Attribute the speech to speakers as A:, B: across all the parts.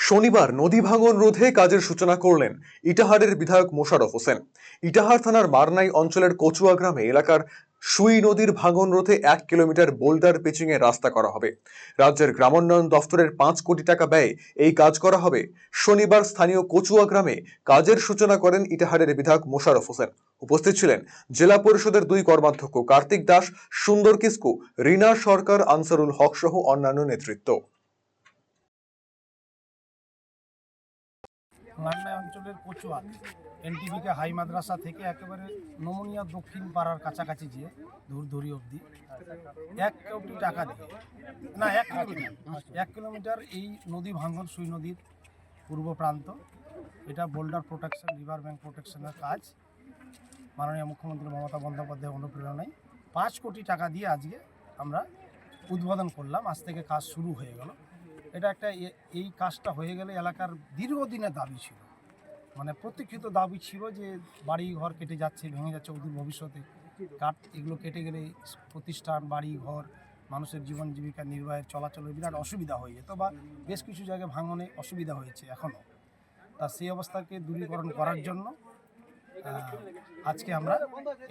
A: শনিবার নদী ভাঙন রোধে কাজের সূচনা করলেন ইটাহারের বিধায়ক মোশাররফ হোসেন। ইটাহার থানার মারনাই অঞ্চলের কচুয়া গ্রামে এলাকার সুই নদীর ভাঙন রোধে 1 কিলোমিটার বোল্ডার পিচিং এর রাস্তা করা হবে। রাজ্যের গ্রামোন্নয়ন দফতরের 5 কোটি টাকা ব্যয়ে এই কাজ করা হবে। শনিবার স্থানীয় কচুয়া গ্রামে কাজের সূচনা করেন ইটাহারের বিধায়ক মোশাররফ হোসেন। উপস্থিত ছিলেন জেলা পরিষদের 2 কর্মাধ্যক্ষ কার্তিক দাস, সুন্দর কিস্কু, রিনা সরকার, আনসারুল হক সহ অন্যান্য নেতৃত্ব।
B: মান্নাই অঞ্চলের কচুয়া এনটিভিকে হাই মাদ্রাসা থেকে একেবারে নমুনিয়া দক্ষিণ পাড়ার কাছাকাছি যে ধূরধুরি অবধি 1 কোটি টাকা দিয়ে না 1 কিলোমিটার এই নদী ভাঙন সুই নদীর পূর্ব প্রান্ত। এটা বোল্ডার প্রোটেকশন, রিভার ব্যাঙ্ক প্রোটেকশনের কাজ মাননীয় মুখ্যমন্ত্রী মমতা বন্দ্যোপাধ্যায়ের অনুপ্রেরণায় 5 কোটি টাকা দিয়ে আজকে আমরা উদ্বোধন করলাম। আজ থেকে কাজ শুরু হয়ে গেল। এটা একটা এই কাজটা হয়ে গেলে এলাকার দীর্ঘদিনের দাবি ছিল, মানে প্রতীক্ষিত দাবি ছিল যে বাড়ি ঘর কেটে যাচ্ছে, ভেঙে যাচ্ছে অদূর ভবিষ্যতে। এগুলো কেটে গেলে প্রতিষ্ঠান, বাড়ি ঘর, মানুষের জীবন জীবিকা নির্বাহের চলাচলের বিরাট অসুবিধা হয়ে যেত, বা বেশ কিছু জায়গায় ভাঙনে অসুবিধা হয়েছে এখনও। তা সেই অবস্থাকে দূরীকরণ করার জন্য আজকে আমরা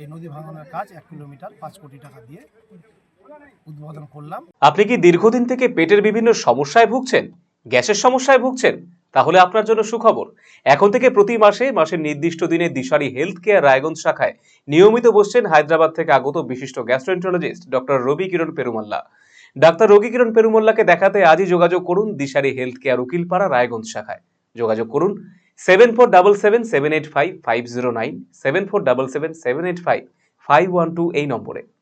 B: এই নদী ভাঙনের কাজ 1 কিলোমিটার 5 কোটি টাকা দিয়ে উদ্বোধন করলাম।
C: আপনি কি দীর্ঘদিন থেকে পেটের বিভিন্ন সমস্যায় ভুগছেন, গ্যাসের সমস্যায় ভুগছেন? তাহলে আপনার জন্য সুখবর। এখন থেকে প্রতি মাসের নির্দিষ্ট দিনে দিশারি হেলথ কেয়ার রায়গঞ্জ শাখায় নিয়মিত বসছেন হায়দ্রাবাদ থেকে আগত বিশিষ্ট গ্যাস্ট্রোএন্টারোলজিস্ট ডক্টর রবি কিরণ পেরুমাল্লা। ডাক্তার রবি কিরণ পেরুমাল্লাকে দেখাতে আজই যোগাযোগ করুন দিশারি হেলথ কেয়ার উকিলপাড়া রায়গঞ্জ শাখায়। যোগাযোগ করুন 7477785509, 7477785512 এই নম্বরে।